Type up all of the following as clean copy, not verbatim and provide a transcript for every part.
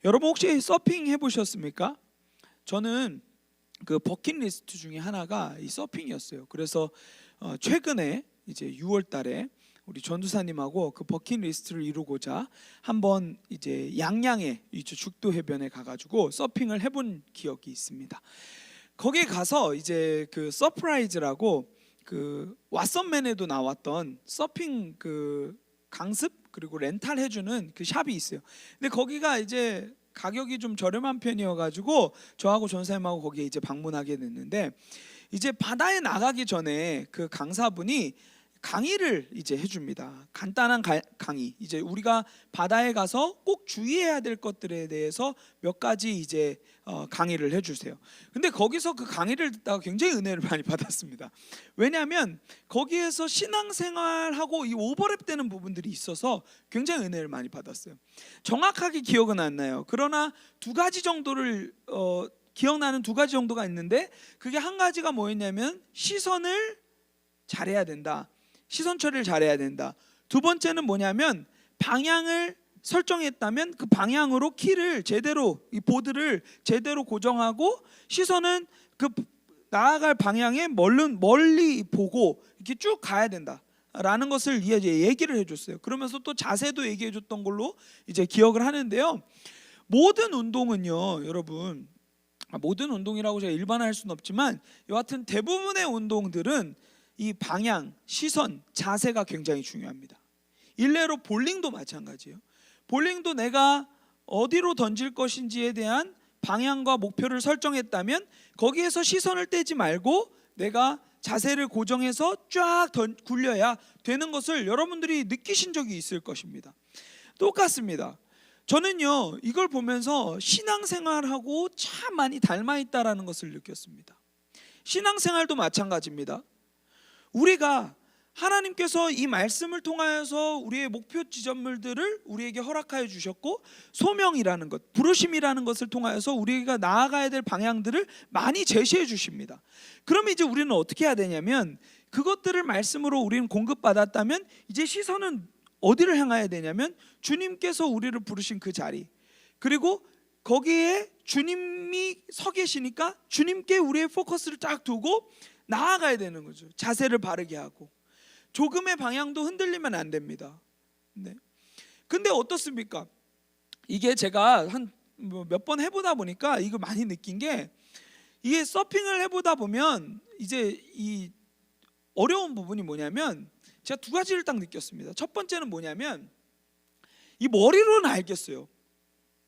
여러분 혹시 서핑 해보셨습니까? 저는 그 버킷리스트 중에 하나가 이 서핑이었어요. 그래서 최근에 이제 6월 달에 우리 전도사님하고 그 버킷리스트를 이루고자 한번 이제 양양에 이제 죽도 해변에 가가지고 서핑을 해본 기억이 있습니다. 거기에 가서 이제 그 서프라이즈라고 그 왓썸맨에도 나왔던 서핑 그 강습 그리고 렌탈 해주는 그 샵이 있어요. 근데 거기가 이제 가격이 좀 저렴한 편이어가지고 저하고 전사님하고 거기에 이제 방문하게 됐는데, 이제 바다에 나가기 전에 그 강사분이 강의를 이제 해줍니다. 간단한 강의. 이제 우리가 바다에 가서 꼭 주의해야 될 것들에 대해서 몇 가지 이제 강의를 해주세요. 근데 거기서 그 강의를 듣다가 굉장히 은혜를 많이 받았습니다. 왜냐하면 거기에서 신앙생활하고 이 오버랩되는 부분들이 있어서 굉장히 은혜를 많이 받았어요. 정확하게 기억은 안 나요. 그러나 두 가지 정도를 기억나는 두 가지 정도가 있는데, 그게 한 가지가 뭐였냐면 시선을 잘해야 된다. 시선 처리를 잘해야 된다. 두 번째는 뭐냐면 방향을 설정했다면 그 방향으로 키를 제대로, 이 보드를 제대로 고정하고 시선은 그 나아갈 방향에 멀리 보고 이렇게 쭉 가야 된다 라는 것을 이제 얘기를 해줬어요. 그러면서 또 자세도 얘기해줬던 걸로 이제 기억을 하는데요. 모든 운동은요, 여러분, 모든 운동이라고 제가 일반화할 수는 없지만 여하튼 대부분의 운동들은 이 방향, 시선, 자세가 굉장히 중요합니다. 일례로 볼링도 마찬가지예요. 볼링도 내가 어디로 던질 것인지에 대한 방향과 목표를 설정했다면 거기에서 시선을 떼지 말고 내가 자세를 고정해서 쫙 굴려야 되는 것을 여러분들이 느끼신 적이 있을 것입니다. 똑같습니다. 저는요, 이걸 보면서 신앙생활하고 참 많이 닮아 있다라는 것을 느꼈습니다. 신앙생활도 마찬가지입니다. 우리가 하나님께서 이 말씀을 통하여서 우리의 목표 지점물들을 우리에게 허락하여 주셨고, 소명이라는 것, 부르심이라는 것을 통하여서 우리가 나아가야 될 방향들을 많이 제시해 주십니다. 그러면 이제 우리는 어떻게 해야 되냐면, 그것들을 말씀으로 우리는 공급받았다면 이제 시선은 어디를 향해야 되냐면 주님께서 우리를 부르신 그 자리, 그리고 거기에 주님이 서 계시니까 주님께 우리의 포커스를 딱 두고 나아가야 되는 거죠. 자세를 바르게 하고 조금의 방향도 흔들리면 안 됩니다. 네. 근데 어떻습니까? 이게 제가 한 몇 번 해보다 보니까 이거 많이 느낀 게, 이게 서핑을 해보다 보면 이제 이 어려운 부분이 뭐냐면 제가 두 가지를 딱 느꼈습니다. 첫 번째는 뭐냐면 이 머리로는 알겠어요.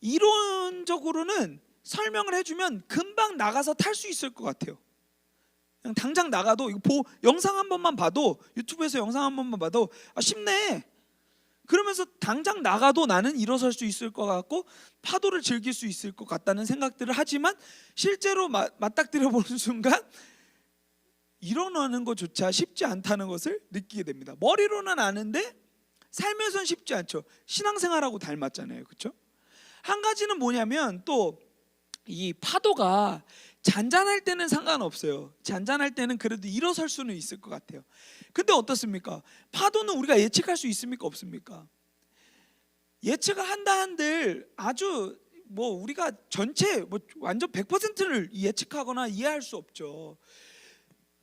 이론적으로는 설명을 해주면 금방 나가서 탈 수 있을 것 같아요. 그냥 당장 나가도 이거 영상 한 번만 봐도, 유튜브에서 영상 한 번만 봐도 쉽네. 그러면서 당장 나가도 나는 일어설 수 있을 것 같고 파도를 즐길 수 있을 것 같다는 생각들을 하지만 실제로 맞닥뜨려 보는 순간 일어나는 것조차 쉽지 않다는 것을 느끼게 됩니다. 머리로는 아는데 삶에선 쉽지 않죠. 신앙생활하고 닮았잖아요, 그렇죠? 한 가지는 뭐냐면 또 이 파도가 잔잔할 때는 상관없어요. 잔잔할 때는 그래도 일어설 수는 있을 것 같아요. 근데 어떻습니까? 파도는 우리가 예측할 수 있습니까, 없습니까? 예측을 한다 한들 아주 우리가 전체 완전 100%를 예측하거나 이해할 수 없죠.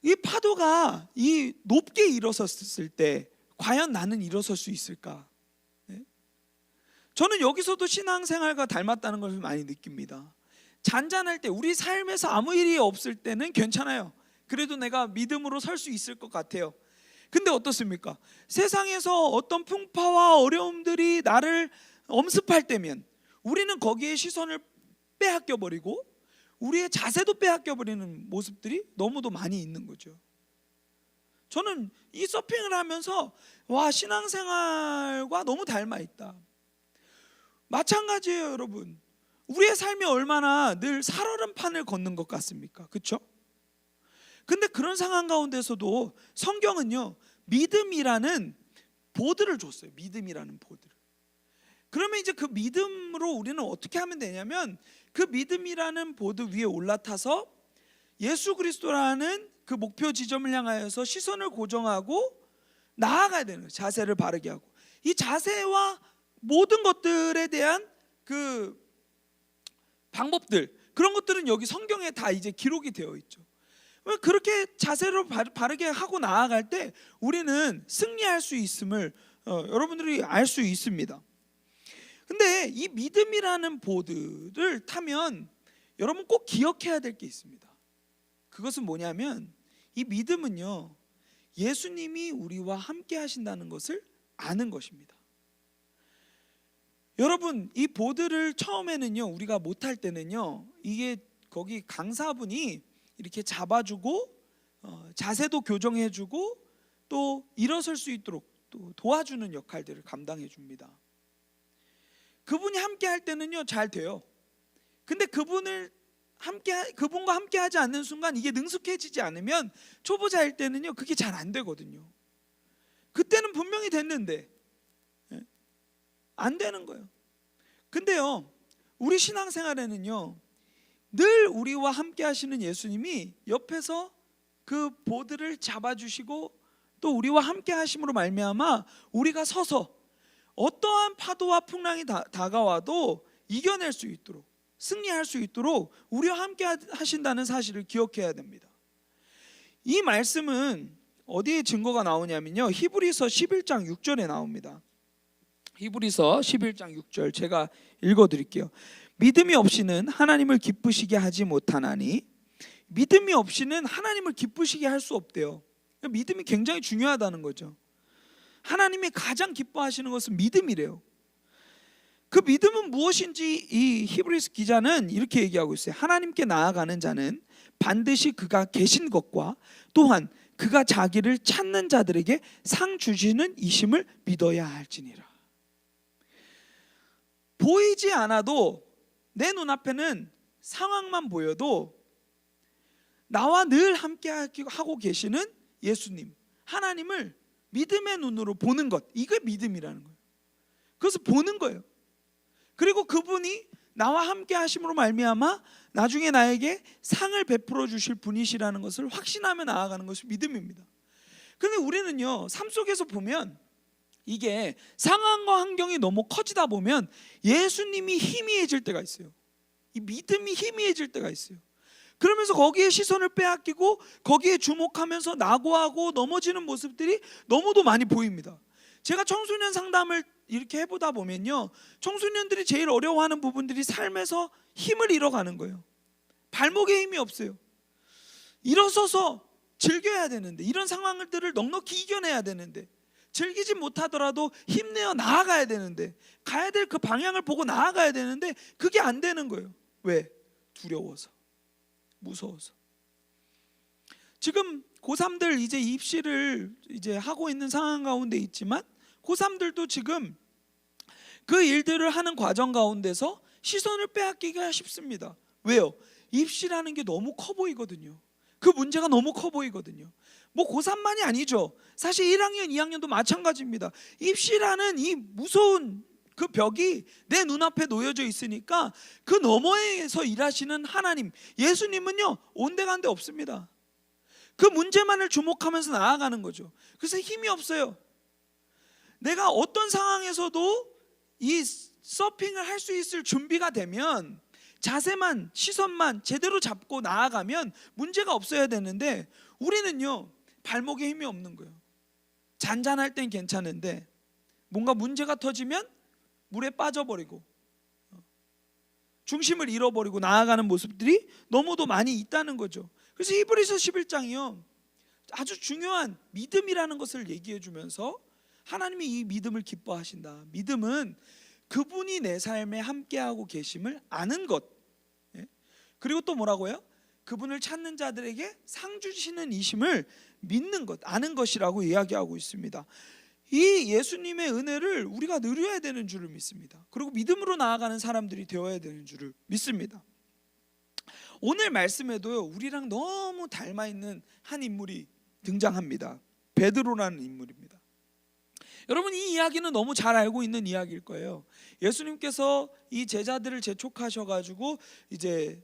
이 파도가 이 높게 일어섰을 때 과연 나는 일어설 수 있을까? 네? 저는 여기서도 신앙생활과 닮았다는 것을 많이 느낍니다. 잔잔할 때, 우리 삶에서 아무 일이 없을 때는 괜찮아요. 그래도 내가 믿음으로 설 수 있을 것 같아요. 근데 어떻습니까? 세상에서 어떤 풍파와 어려움들이 나를 엄습할 때면 우리는 거기에 시선을 빼앗겨 버리고 우리의 자세도 빼앗겨 버리는 모습들이 너무도 많이 있는 거죠. 저는 이 서핑을 하면서 와, 신앙생활과 너무 닮아 있다. 마찬가지예요, 여러분. 우리의 삶이 얼마나 늘 살얼음판을 걷는 것 같습니까? 그렇죠? 근데 그런 상황 가운데서도 성경은요, 믿음이라는 보드를 줬어요. 믿음이라는 보드를. 그러면 이제 그 믿음으로 우리는 어떻게 하면 되냐면, 그 믿음이라는 보드 위에 올라타서 예수 그리스도라는 그 목표 지점을 향하여서 시선을 고정하고 나아가야 되는 거예요. 자세를 바르게 하고. 이 자세와 모든 것들에 대한 그 방법들, 그런 것들은 여기 성경에 다 이제 기록이 되어 있죠. 그렇게 자세를 바르게 하고 나아갈 때 우리는 승리할 수 있음을 여러분들이 알 수 있습니다. 근데 이 믿음이라는 보드를 타면 여러분 꼭 기억해야 될 게 있습니다. 그것은 뭐냐면, 이 믿음은요, 예수님이 우리와 함께 하신다는 것을 아는 것입니다. 여러분, 이 보드를 처음에는요, 우리가 못할 때는요, 이게 거기 강사분이 이렇게 잡아주고 자세도 교정해주고 또 일어설 수 있도록 또 도와주는 역할들을 감당해 줍니다. 그분이 함께 할 때는요 잘 돼요. 근데 그분과 함께 하지 않는 순간, 이게 능숙해지지 않으면 초보자일 때는요 그게 잘 안 되거든요. 그때는 분명히 됐는데 안 되는 거예요. 근데요, 우리 신앙생활에는요 늘 우리와 함께 하시는 예수님이 옆에서 그 보드를 잡아주시고 또 우리와 함께 하심으로 말미암아 우리가 서서 어떠한 파도와 풍랑이 다가와도 이겨낼 수 있도록, 승리할 수 있도록 우리와 함께 하신다는 사실을 기억해야 됩니다. 이 말씀은 어디에 증거가 나오냐면요, 히브리서 11장 6절에 나옵니다. 히브리서 11장 6절 제가 읽어드릴게요. 믿음이 없이는 하나님을 기쁘시게 하지 못하나니. 믿음이 없이는 하나님을 기쁘시게 할 수 없대요. 믿음이 굉장히 중요하다는 거죠. 하나님이 가장 기뻐하시는 것은 믿음이래요. 그 믿음은 무엇인지 이 히브리서 기자는 이렇게 얘기하고 있어요. 하나님께 나아가는 자는 반드시 그가 계신 것과 또한 그가 자기를 찾는 자들에게 상 주시는 이심을 믿어야 할지니라. 보이지 않아도 내 눈앞에는 상황만 보여도 나와 늘 함께 하고 계시는 예수님, 하나님을 믿음의 눈으로 보는 것, 이게 믿음이라는 거예요. 그래서 보는 거예요. 그리고 그분이 나와 함께 하심으로 말미암아 나중에 나에게 상을 베풀어 주실 분이시라는 것을 확신하며 나아가는 것이 믿음입니다. 그런데 우리는요, 삶 속에서 보면 이게 상황과 환경이 너무 커지다 보면 예수님이 희미해질 때가 있어요. 이 믿음이 희미해질 때가 있어요. 그러면서 거기에 시선을 빼앗기고 거기에 주목하면서 낙오하고 넘어지는 모습들이 너무도 많이 보입니다. 제가 청소년 상담을 이렇게 해보다 보면요, 청소년들이 제일 어려워하는 부분들이 삶에서 힘을 잃어가는 거예요. 발목에 힘이 없어요. 일어서서 즐겨야 되는데, 이런 상황들을 넉넉히 이겨내야 되는데, 즐기지 못하더라도 힘내어 나아가야 되는데, 가야 될 그 방향을 보고 나아가야 되는데 그게 안 되는 거예요. 왜? 두려워서, 무서워서. 지금 고3들 이제 입시를 이제 하고 있는 상황 가운데 있지만, 고3들도 지금 그 일들을 하는 과정 가운데서 시선을 빼앗기가 쉽습니다. 왜요? 입시라는 게 너무 커 보이거든요. 그 문제가 너무 커 보이거든요. 뭐 고3만이 아니죠. 사실 1학년, 2학년도 마찬가지입니다. 입시라는 이 무서운 그 벽이 내 눈앞에 놓여져 있으니까 그 너머에서 일하시는 하나님, 예수님은요 온데간데 없습니다. 그 문제만을 주목하면서 나아가는 거죠. 그래서 힘이 없어요. 내가 어떤 상황에서도 이 서핑을 할 수 있을 준비가 되면, 자세만, 시선만 제대로 잡고 나아가면 문제가 없어야 되는데, 우리는요 발목에 힘이 없는 거예요. 잔잔할 땐 괜찮은데 뭔가 문제가 터지면 물에 빠져버리고 중심을 잃어버리고 나아가는 모습들이 너무도 많이 있다는 거죠. 그래서 히브리서 11장이요 아주 중요한 믿음이라는 것을 얘기해 주면서 하나님이 이 믿음을 기뻐하신다. 믿음은 그분이 내 삶에 함께하고 계심을 아는 것, 그리고 또 뭐라고요? 그분을 찾는 자들에게 상 주시는 이심을 믿는 것, 아는 것이라고 이야기하고 있습니다. 이 예수님의 은혜를 우리가 누려야 되는 줄을 믿습니다. 그리고 믿음으로 나아가는 사람들이 되어야 되는 줄을 믿습니다. 오늘 말씀에도요, 우리랑 너무 닮아 있는 한 인물이 등장합니다. 베드로라는 인물입니다. 여러분, 이 이야기는 너무 잘 알고 있는 이야기일 거예요. 예수님께서 이 제자들을 재촉하셔가지고 이제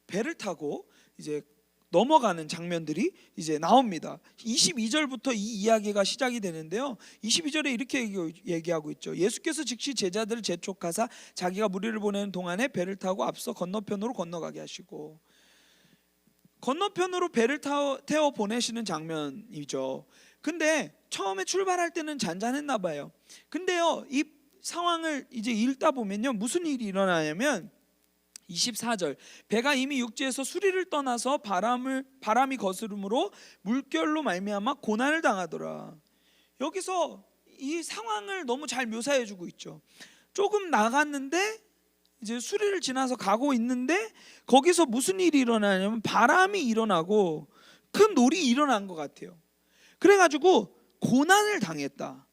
배를 타고 이제 넘어가는 장면들이 이제 나옵니다. 22절부터 이 이야기가 시작이 되는데요, 22절에 이렇게 얘기하고 있죠. 예수께서 즉시 제자들을 재촉하사 자기가 무리를 보내는 동안에 배를 타고 앞서 건너편으로 건너가게 하시고, 건너편으로 배를 태워 보내시는 장면이죠. 근데 처음에 출발할 때는 잔잔했나 봐요. 근데요, 이 상황을 이제 읽다 보면요, 무슨 일이 일어나냐면 24절, 배가 이미 육지에서 수리를 떠나서 바람이 거스름으로 물결로 말미암아 고난을 당하더라. 여기서 이 상황을 너무 잘 묘사해주고 있죠. 조금 나갔는데 이제 수리를 지나서 가고 있는데 거기서 무슨 일이 일어나냐면 바람이 일어나고 큰 놀이 일어난 것 같아요. 그래가지고 고난을 당했다.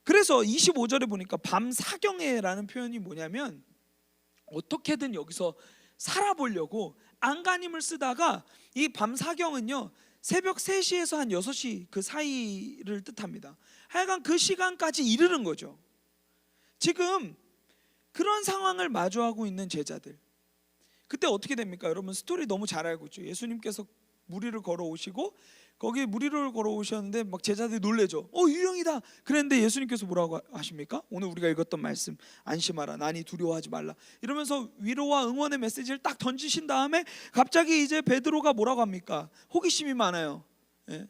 그래서 25절에 보니까 밤사경에라는 표현이 뭐냐면 어떻게든 여기서 살아보려고 안간힘을 쓰다가, 이 밤사경은요 새벽 3시에서 한 6시 그 사이를 뜻합니다. 하여간 그 시간까지 이르는 거죠. 지금 그런 상황을 마주하고 있는 제자들, 그때 어떻게 됩니까? 여러분 스토리 너무 잘 알고 있죠. 예수님께서 무리를 걸어오시고 거기 무리를 걸어오셨는데 막 제자들이 놀래죠. 유령이다 그랬는데 예수님께서 뭐라고 하십니까? 오늘 우리가 읽었던 말씀, 안심하라 나니 두려워하지 말라, 이러면서 위로와 응원의 메시지를 딱 던지신 다음에 갑자기 이제 베드로가 뭐라고 합니까? 호기심이 많아요. 예?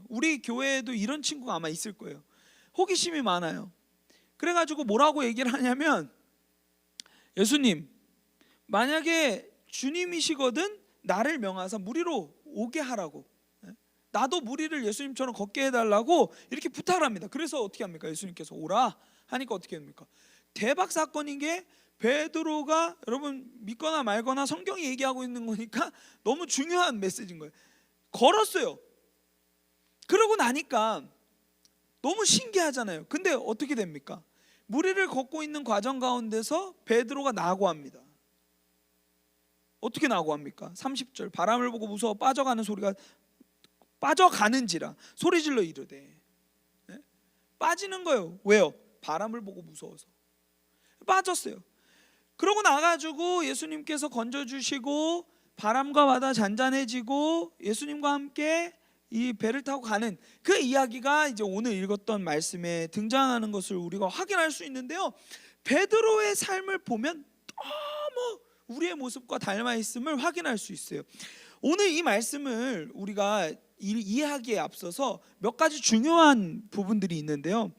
우리 교회에도 이런 친구가 아마 있을 거예요. 호기심이 많아요. 그래가지고 뭐라고 얘기를 하냐면, 예수님 만약에 주님이시거든 나를 명하사 무리로 오게 하라고, 나도 무리를 예수님처럼 걷게 해달라고 이렇게 부탁을 합니다. 그래서 어떻게 합니까? 예수님께서 오라 하니까 어떻게 합니까? 대박 사건인 게, 베드로가 여러분 믿거나 말거나 성경이 얘기하고 있는 거니까 너무 중요한 메시지인 거예요. 걸었어요. 그러고 나니까 너무 신기하잖아요. 근데 어떻게 됩니까? 무리를 걷고 있는 과정 가운데서 베드로가 낙오합니다. 어떻게 낙오합니까? 30절, 바람을 보고 무서워 빠져가는지라 소리질러 이르되. 빠지는 거예요. 왜요? 바람을 보고 무서워서 빠졌어요. 그러고 나가지고 예수님께서 건져주시고 바람과 바다 잔잔해지고 예수님과 함께 이 배를 타고 가는 그 이야기가 이제 오늘 읽었던 말씀에 등장하는 것을 우리가 확인할 수 있는데요, 베드로의 삶을 보면 너무 우리의 모습과 닮아 있음을 확인할 수 있어요. 오늘 이 말씀을 우리가 이해하기에 앞서서 몇 가지 중요한 부분들이 있는데요,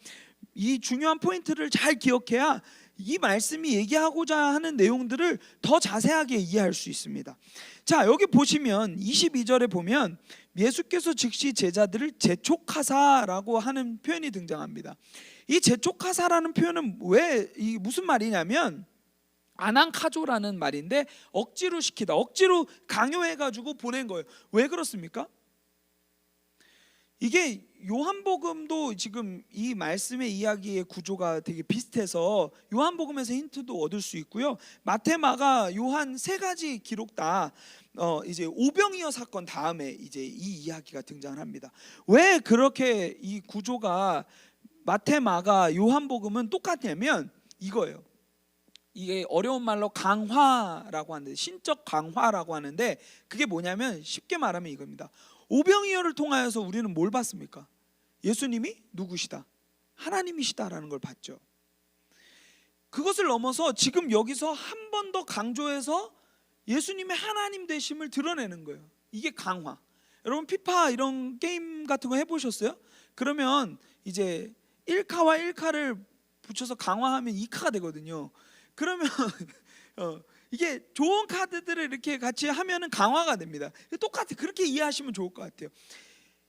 이 중요한 포인트를 잘 기억해야 이 말씀이 얘기하고자 하는 내용들을 더 자세하게 이해할 수 있습니다. 자, 여기 보시면 22절에 보면 예수께서 즉시 제자들을 재촉하사라고 하는 표현이 등장합니다. 이 재촉하사라는 표현은 무슨 말이냐면 아난카조라는 말인데, 억지로 시키다, 억지로 강요해가지고 보낸 거예요. 왜 그렇습니까? 이게 요한복음도 지금 이 말씀의 이야기의 구조가 되게 비슷해서 요한복음에서 힌트도 얻을 수 있고요, 마태, 마가, 요한 3가지 기록 다 이제 오병이어 사건 다음에 이제 이 이야기가 등장합니다. 왜 그렇게 이 구조가 마태, 마가, 요한복음은 똑같냐면 이거예요. 이게 어려운 말로 강화라고 하는데, 신적 강화라고 하는데, 그게 뭐냐면 쉽게 말하면 이겁니다. 오병이어를 통하여서 우리는 뭘 봤습니까? 예수님이 누구시다? 하나님이시다라는 걸 봤죠. 그것을 넘어서 지금 여기서 한 번 더 강조해서 예수님의 하나님 되심을 드러내는 거예요. 이게 강화. 여러분 피파 이런 게임 같은 거 해보셨어요? 그러면 이제 1카와 1카를 붙여서 강화하면 2카가 되거든요. 그러면 이게 좋은 카드들을 이렇게 같이 하면은 강화가 됩니다. 똑같아. 그렇게 이해하시면 좋을 것 같아요.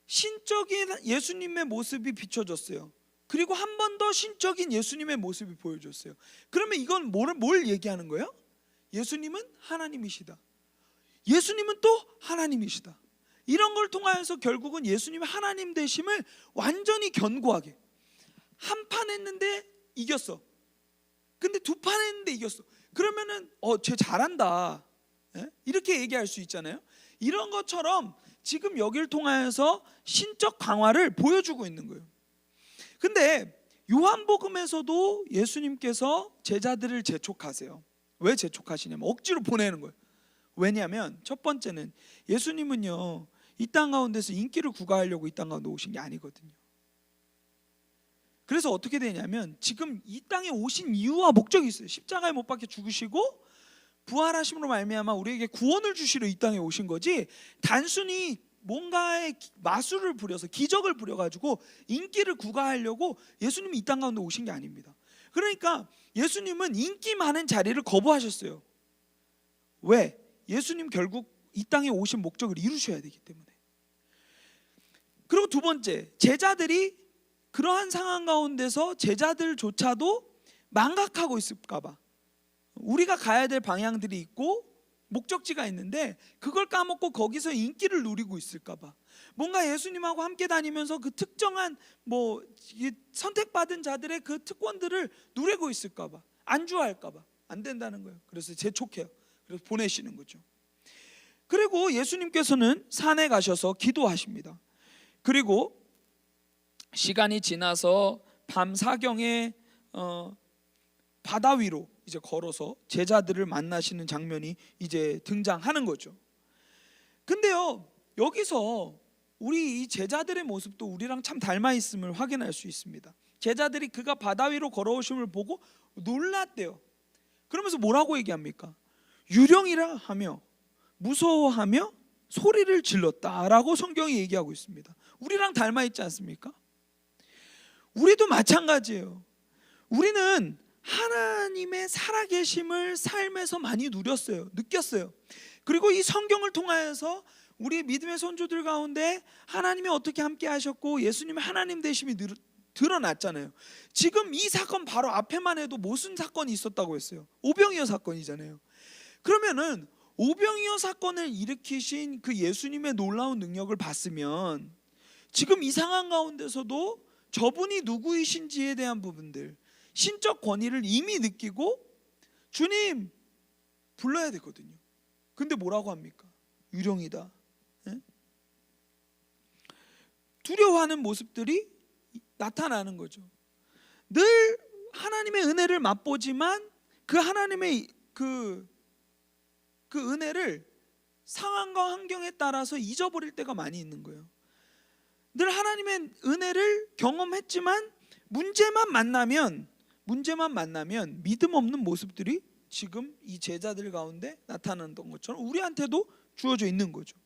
신적인 예수님의 모습이 비춰졌어요. 그리고 한 번 더 신적인 예수님의 모습이 보여줬어요. 그러면 이건 뭘 얘기하는 거예요? 예수님은 하나님이시다. 예수님은 또 하나님이시다. 이런 걸 통하여서 결국은 예수님의 하나님 되심을 완전히 견고하게, 한 판 했는데 이겼어. 근데 두 판 했는데 이겼어. 그러면은 쟤 잘한다, 이렇게 얘기할 수 있잖아요. 이런 것처럼 지금 여기를 통하여서 신적 강화를 보여주고 있는 거예요. 근데 요한복음에서도 예수님께서 제자들을 재촉하세요. 왜 재촉하시냐면 억지로 보내는 거예요. 왜냐하면 첫 번째는 예수님은요, 이 땅 가운데서 인기를 구가하려고 이 땅 가운데 오신 게 아니거든요. 그래서 어떻게 되냐면 지금 이 땅에 오신 이유와 목적이 있어요. 십자가에 못 박혀 죽으시고 부활하심으로 말미암아 우리에게 구원을 주시러 이 땅에 오신 거지, 단순히 뭔가의 마술을 부려서 기적을 부려가지고 인기를 구가하려고 예수님이 이 땅 가운데 오신 게 아닙니다. 그러니까 예수님은 인기 많은 자리를 거부하셨어요. 왜? 예수님 결국 이 땅에 오신 목적을 이루셔야 되기 때문에. 그리고 두 번째, 제자들이 그러한 상황 가운데서 제자들조차도 망각하고 있을까 봐, 우리가 가야 될 방향들이 있고 목적지가 있는데 그걸 까먹고 거기서 인기를 누리고 있을까 봐, 뭔가 예수님하고 함께 다니면서 그 특정한 선택받은 자들의 그 특권들을 누리고 있을까 봐, 안주할까 봐 안 된다는 거예요. 그래서 재촉해요. 그래서 보내시는 거죠. 그리고 예수님께서는 산에 가셔서 기도하십니다. 그리고 시간이 지나서 밤 사경에 바다 위로 이제 걸어서 제자들을 만나시는 장면이 이제 등장하는 거죠. 근데요, 여기서 우리 이 제자들의 모습도 우리랑 참 닮아 있음을 확인할 수 있습니다. 제자들이 그가 바다 위로 걸어오심을 보고 놀랐대요. 그러면서 뭐라고 얘기합니까? 유령이라 하며 무서워하며 소리를 질렀다라고 성경이 얘기하고 있습니다. 우리랑 닮아 있지 않습니까? 우리도 마찬가지예요. 우리는 하나님의 살아계심을 삶에서 많이 느꼈어요. 그리고 이 성경을 통하여서 우리 믿음의 선조들 가운데 하나님이 어떻게 함께 하셨고 예수님의 하나님 되심이 드러났잖아요. 지금 이 사건 바로 앞에만 해도 무슨 사건이 있었다고 했어요? 오병이어 사건이잖아요. 그러면은 오병이어 사건을 일으키신 그 예수님의 놀라운 능력을 봤으면 지금 이 상황 가운데서도 저분이 누구이신지에 대한 부분들, 신적 권위를 이미 느끼고 주님 불러야 되거든요. 근데 뭐라고 합니까? 유령이다. 두려워하는 모습들이 나타나는 거죠. 늘 하나님의 은혜를 맛보지만 그 하나님의 그 은혜를 상황과 환경에 따라서 잊어버릴 때가 많이 있는 거예요. 늘 하나님의 은혜를 경험했지만 문제만 만나면 믿음 없는 모습들이 지금 이 제자들 가운데 나타났던 것처럼 우리한테도 주어져 있는 거죠.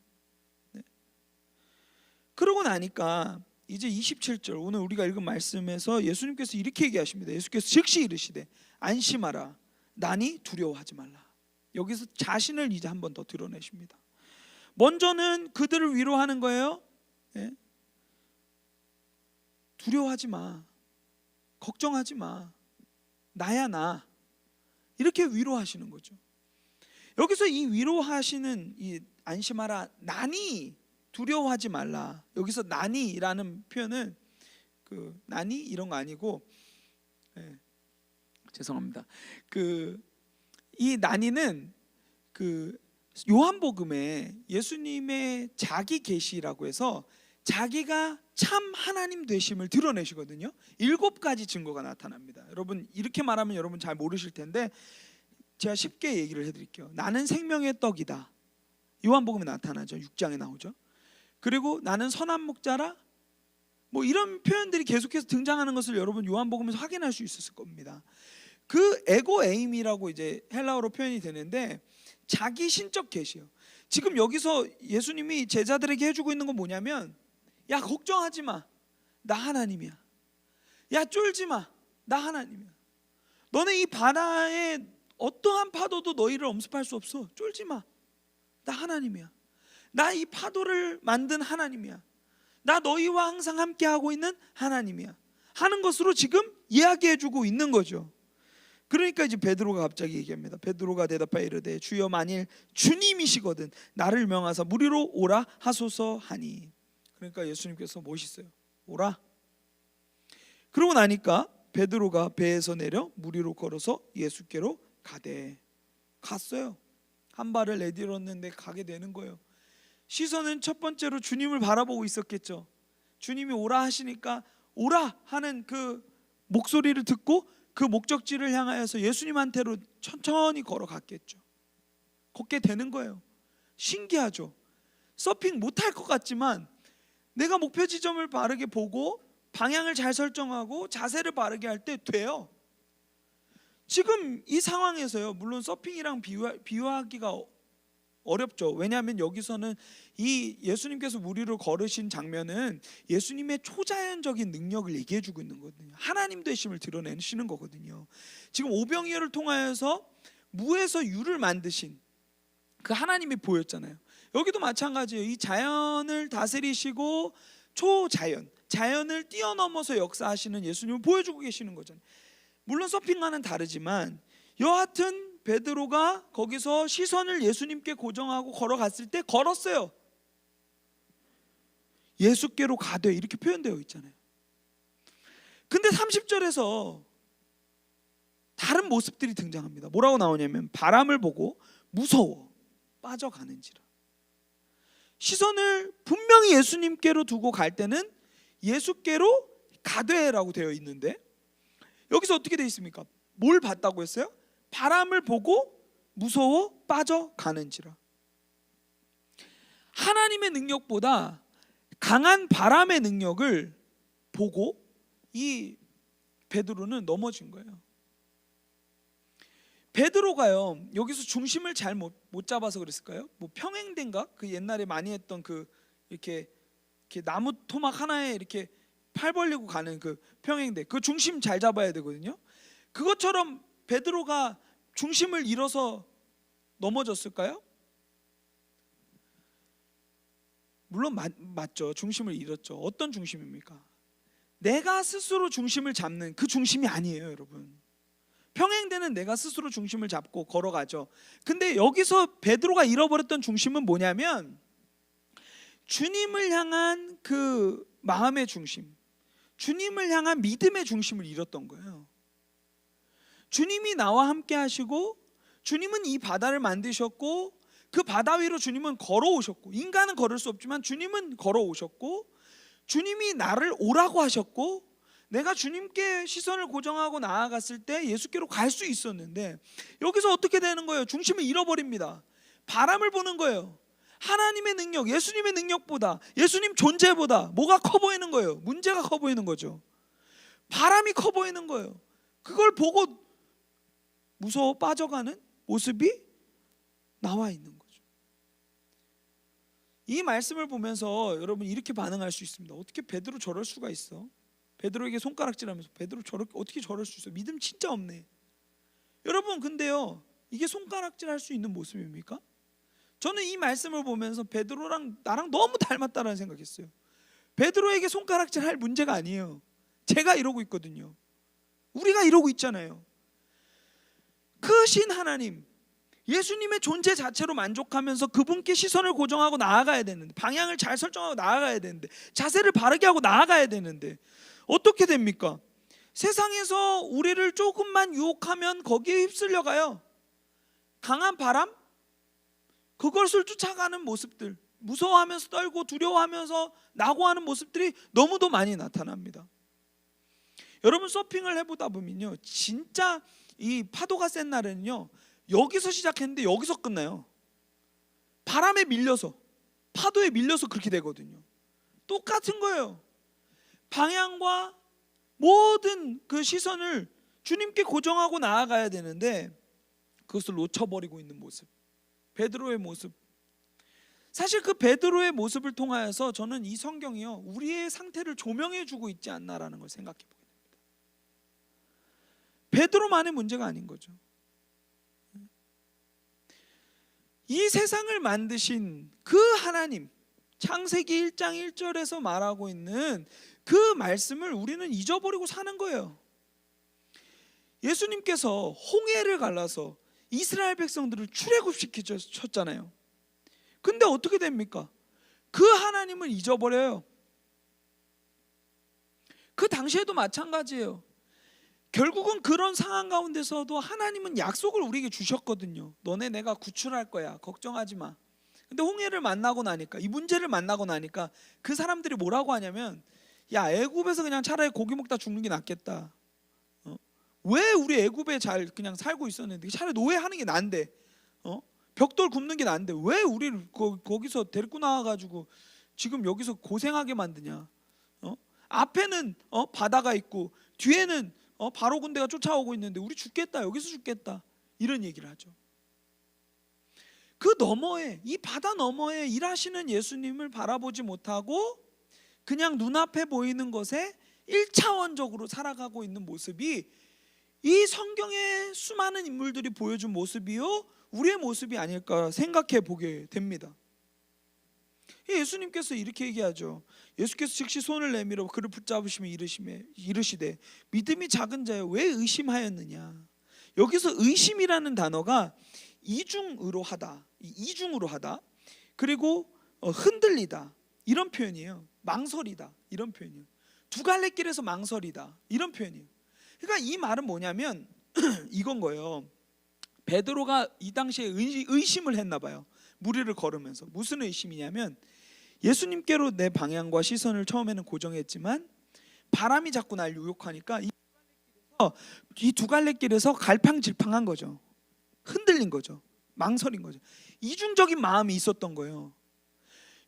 네. 그러고 나니까 이제 27절 오늘 우리가 읽은 말씀에서 예수님께서 이렇게 얘기하십니다. 예수께서 즉시 이르시되 안심하라 나니 두려워하지 말라. 여기서 자신을 이제 한 번 더 드러내십니다. 먼저는 그들을 위로하는 거예요. 네. 두려워하지 마, 걱정하지 마, 나야 나, 이렇게 위로하시는 거죠. 여기서 이 위로하시는 이 안심하라 나니 두려워하지 말라, 여기서 나니라는 표현은 그 나니 이런 거 아니고 죄송합니다. 이 나니는 그 요한복음에 예수님의 자기 계시라고 해서 자기가 참 하나님 되심을 드러내시거든요. 7가지 증거가 나타납니다. 여러분 이렇게 말하면 여러분 잘 모르실 텐데 제가 쉽게 얘기를 해드릴게요. 나는 생명의 떡이다. 요한복음에 나타나죠. 6장에 나오죠. 그리고 나는 선한 목자라, 뭐 이런 표현들이 계속해서 등장하는 것을 여러분 요한복음에서 확인할 수 있었을 겁니다. 그 에고 에임이라고 이제 헬라어로 표현이 되는데 자기 신적 계시예요. 지금 여기서 예수님이 제자들에게 해주고 있는 건 뭐냐면, 야 걱정하지 마, 나 하나님이야. 야 쫄지 마, 나 하나님이야. 너네 이 바다에 어떠한 파도도 너희를 엄습할 수 없어. 쫄지 마, 나 하나님이야. 나 이 파도를 만든 하나님이야. 나 너희와 항상 함께 하고 있는 하나님이야 하는 것으로 지금 이야기해주고 있는 거죠. 그러니까 이제 베드로가 갑자기 얘기합니다. 베드로가 대답하여 이르되 주여 만일 주님이시거든 나를 명하사 무리로 오라 하소서 하니. 그러니까 예수님께서 멋있어요. 오라. 그러고 나니까 베드로가 배에서 내려 무리로 걸어서 예수께로 갔어요. 한 발을 내딛었는데 가게 되는 거예요. 시선은 첫 번째로 주님을 바라보고 있었겠죠. 주님이 오라 하시니까 오라 하는 그 목소리를 듣고 그 목적지를 향하여서 예수님한테로 천천히 걸어갔겠죠. 걷게 되는 거예요. 신기하죠. 서핑 못할 것 같지만 내가 목표 지점을 바르게 보고 방향을 잘 설정하고 자세를 바르게 할 때 돼요. 지금 이 상황에서요, 물론 서핑이랑 비유하기가 어렵죠. 왜냐하면 여기서는 이 예수님께서 무리로 걸으신 장면은 예수님의 초자연적인 능력을 얘기해 주고 있는 거거든요. 하나님 되심을 드러내시는 거거든요. 지금 오병이어를 통하여서 무에서 유를 만드신 그 하나님이 보였잖아요. 여기도 마찬가지예요. 이 자연을 다스리시고 자연을 뛰어넘어서 역사하시는 예수님을 보여주고 계시는 거잖아요. 물론 서핑과는 다르지만 여하튼 베드로가 거기서 시선을 예수님께 고정하고 걸어갔을 때 걸었어요. 예수께로 가되 이렇게 표현되어 있잖아요. 근데 30절에서 다른 모습들이 등장합니다. 뭐라고 나오냐면 바람을 보고 무서워 빠져가는지라. 시선을 분명히 예수님께로 두고 갈 때는 예수께로 가되라고 되어 있는데 여기서 어떻게 되어 있습니까? 뭘 봤다고 했어요? 바람을 보고 무서워 빠져가는지라. 하나님의 능력보다 강한 바람의 능력을 보고 이 베드로는 넘어진 거예요. 베드로가요, 여기서 중심을 잘 못 잡아서 그랬을까요? 뭐 평행대인가? 그 옛날에 많이 했던 그 이렇게 나무 토막 하나에 이렇게 팔 벌리고 가는 그 평행대, 그 중심 잘 잡아야 되거든요. 그것처럼 베드로가 중심을 잃어서 넘어졌을까요? 물론 맞죠. 중심을 잃었죠. 어떤 중심입니까? 내가 스스로 중심을 잡는 그 중심이 아니에요, 여러분. 평행대는 내가 스스로 중심을 잡고 걸어가죠. 근데 여기서 베드로가 잃어버렸던 중심은 뭐냐면 주님을 향한 그 마음의 중심, 주님을 향한 믿음의 중심을 잃었던 거예요. 주님이 나와 함께 하시고 주님은 이 바다를 만드셨고 그 바다 위로 주님은 걸어오셨고, 인간은 걸을 수 없지만 주님은 걸어오셨고, 주님이 나를 오라고 하셨고, 내가 주님께 시선을 고정하고 나아갔을 때 예수께로 갈 수 있었는데 여기서 어떻게 되는 거예요? 중심을 잃어버립니다. 바람을 보는 거예요. 하나님의 능력, 예수님의 능력보다, 예수님 존재보다 뭐가 커 보이는 거예요? 문제가 커 보이는 거죠. 바람이 커 보이는 거예요. 그걸 보고 무서워 빠져가는 모습이 나와 있는 거죠. 이 말씀을 보면서 여러분 이렇게 반응할 수 있습니다. 어떻게 베드로 저럴 수가 있어? 베드로에게 손가락질하면서 베드로 어떻게 저럴 수 있어? 믿음 진짜 없네. 여러분 근데요, 이게 손가락질할 수 있는 모습입니까? 저는 이 말씀을 보면서 베드로랑 나랑 너무 닮았다라는 생각했어요. 베드로에게 손가락질할 문제가 아니에요. 제가 이러고 있거든요. 우리가 이러고 있잖아요. 크신 하나님, 예수님의 존재 자체로 만족하면서 그분께 시선을 고정하고 나아가야 되는데, 방향을 잘 설정하고 나아가야 되는데, 자세를 바르게 하고 나아가야 되는데 어떻게 됩니까? 세상에서 우리를 조금만 유혹하면 거기에 휩쓸려 가요. 강한 바람? 그것을 쫓아가는 모습들, 무서워하면서 떨고 두려워하면서 낙오하는 모습들이 너무도 많이 나타납니다. 여러분 서핑을 해보다 보면요, 진짜 이 파도가 센 날에는요, 여기서 시작했는데 여기서 끝나요. 바람에 밀려서, 파도에 밀려서 그렇게 되거든요. 똑같은 거예요. 방향과 모든 그 시선을 주님께 고정하고 나아가야 되는데 그것을 놓쳐버리고 있는 모습, 베드로의 모습. 사실 그 베드로의 모습을 통하여서 저는 이 성경이요, 우리의 상태를 조명해 주고 있지 않나라는 걸 생각해 보게 됩니다. 베드로만의 문제가 아닌 거죠. 이 세상을 만드신 그 하나님, 창세기 1장 1절에서 말하고 있는 그 말씀을 우리는 잊어버리고 사는 거예요. 예수님께서 홍해를 갈라서 이스라엘 백성들을 출애굽시키셨잖아요. 근데 어떻게 됩니까? 그 하나님을 잊어버려요. 그 당시에도 마찬가지예요. 결국은 그런 상황 가운데서도 하나님은 약속을 우리에게 주셨거든요. 너네 내가 구출할 거야, 걱정하지 마. 근데 홍해를 만나고 나니까, 이 문제를 만나고 나니까 그 사람들이 뭐라고 하냐면, 야, 애굽에서 그냥 차라리 고기 먹다 죽는 게 낫겠다. 왜 우리 애굽에 잘 그냥 살고 있었는데 차라리 노예하는 게 나은데, 벽돌 굽는 게 나은데 왜 우리를 거기서 데리고 나와가지고 지금 여기서 고생하게 만드냐. 앞에는 바다가 있고 뒤에는 바로 군대가 쫓아오고 있는데 우리 죽겠다, 여기서 죽겠다, 이런 얘기를 하죠. 그 너머에, 이 바다 너머에 일하시는 예수님을 바라보지 못하고 그냥 눈앞에 보이는 것에 1차원적으로 살아가고 있는 모습이 이 성경의 수많은 인물들이 보여준 모습이요, 우리의 모습이 아닐까 생각해 보게 됩니다. 예수님께서 이렇게 얘기하죠. 예수께서 즉시 손을 내밀어 그를 붙잡으시며 이르시되 믿음이 작은 자여 왜 의심하였느냐. 여기서 의심이라는 단어가 이중으로 하다, 그리고 흔들리다, 이런 표현이에요. 망설이다, 이런 표현이에요. 두 갈래 길에서 망설이다, 이런 표현이에요. 그러니까 이 말은 뭐냐면 이건 거예요. 베드로가 이 당시에 의심을 했나 봐요. 무리를 걸으면서. 무슨 의심이냐면, 예수님께로 내 방향과 시선을 처음에는 고정했지만 바람이 자꾸 날 유혹하니까 이 두 갈래 길에서 갈팡질팡한 거죠. 흔들린 거죠. 망설인 거죠. 이중적인 마음이 있었던 거예요.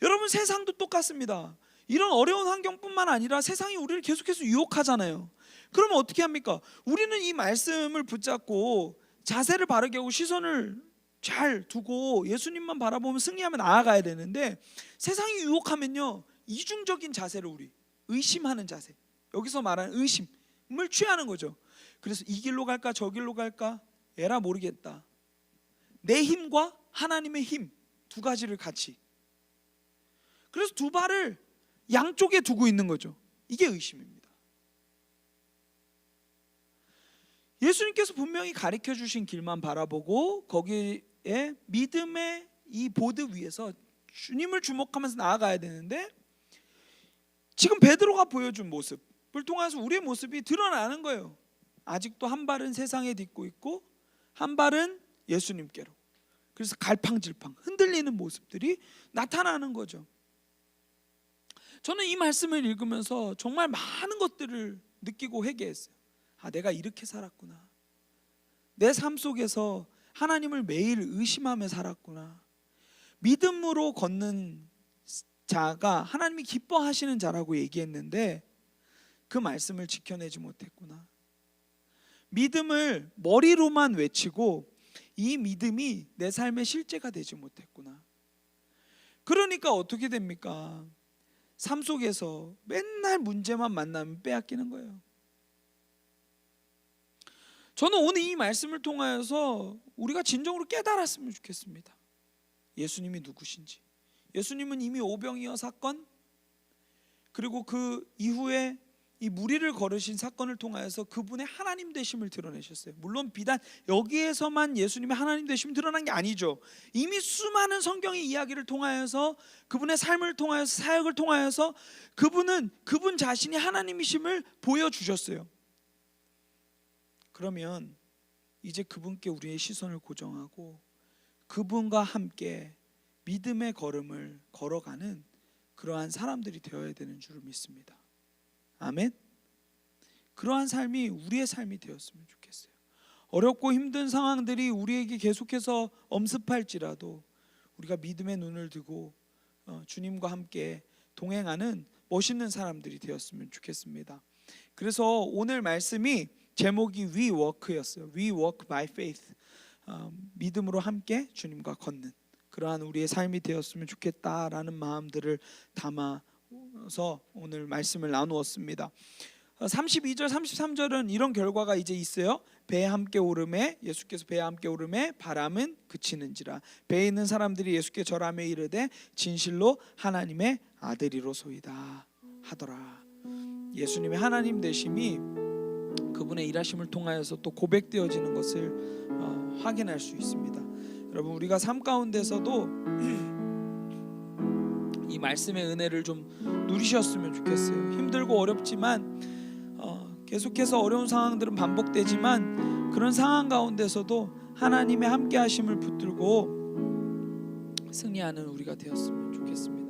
여러분, 세상도 똑같습니다. 이런 어려운 환경뿐만 아니라 세상이 우리를 계속해서 유혹하잖아요. 그러면 어떻게 합니까? 우리는 이 말씀을 붙잡고 자세를 바르게 하고 시선을 잘 두고 예수님만 바라보면 승리하며 나아가야 되는데, 세상이 유혹하면요, 이중적인 자세를, 우리 의심하는 자세, 여기서 말하는 의심을 취하는 거죠. 그래서 이 길로 갈까 저 길로 갈까 에라 모르겠다. 내 힘과 하나님의 힘 두 가지를 같이, 그래서 두 발을 양쪽에 두고 있는 거죠. 이게 의심입니다. 예수님께서 분명히 가르쳐 주신 길만 바라보고 거기에 믿음의 이 보드 위에서 주님을 주목하면서 나아가야 되는데, 지금 베드로가 보여준 모습을 통해서 우리의 모습이 드러나는 거예요. 아직도 한 발은 세상에 딛고 있고 한 발은 예수님께로. 그래서 갈팡질팡 흔들리는 모습들이 나타나는 거죠. 저는 이 말씀을 읽으면서 정말 많은 것들을 느끼고 회개했어요. 아, 내가 이렇게 살았구나. 내 삶 속에서 하나님을 매일 의심하며 살았구나. 믿음으로 걷는 자가 하나님이 기뻐하시는 자라고 얘기했는데 그 말씀을 지켜내지 못했구나. 믿음을 머리로만 외치고 이 믿음이 내 삶의 실제가 되지 못했구나. 그러니까 어떻게 됩니까? 삶 속에서 맨날 문제만 만나면 빼앗기는 거예요. 저는 오늘 이 말씀을 통하여서 우리가 진정으로 깨달았으면 좋겠습니다. 예수님이 누구신지. 예수님은 이미 오병이어 사건, 그리고 그 이후에 이 무리를 걸으신 사건을 통하여서 그분의 하나님 되심을 드러내셨어요. 물론 비단 여기에서만 예수님의 하나님 되심이 드러난 게 아니죠. 이미 수많은 성경의 이야기를 통하여서, 그분의 삶을 통하여서, 사역을 통하여서 그분은 그분 자신이 하나님이심을 보여주셨어요. 그러면 이제 그분께 우리의 시선을 고정하고 그분과 함께 믿음의 걸음을 걸어가는 그러한 사람들이 되어야 되는 줄을 믿습니다. 아멘. 그러한 삶이 우리의 삶이 되었으면 좋겠어요. 어렵고 힘든 상황들이 우리에게 계속해서 엄습할지라도 우리가 믿음의 눈을 두고 주님과 함께 동행하는 멋있는 사람들이 되었으면 좋겠습니다. 그래서 오늘 말씀이 제목이 We Walk였어요. We Walk by Faith. 믿음으로 함께 주님과 걷는 그러한 우리의 삶이 되었으면 좋겠다라는 마음들을 담아서 오늘 말씀을 나누었습니다. 32절 33절은 이런 결과가 이제 있어요. 배에 함께 오름에, 예수께서 배에 함께 오름에 바람은 그치는지라. 배에 있는 사람들이 예수께 절하며 이르되 진실로 하나님의 아들이로소이다 하더라. 예수님의 하나님 되심이 그분의 일하심을 통하여서 또 고백되어지는 것을 확인할 수 있습니다. 여러분, 우리가 삶 가운데서도 이 말씀의 은혜를 좀 누리셨으면 좋겠어요. 힘들고 어렵지만 계속해서 어려운 상황들은 반복되지만 그런 상황 가운데서도 하나님의 함께 하심을 붙들고 승리하는 우리가 되었으면 좋겠습니다.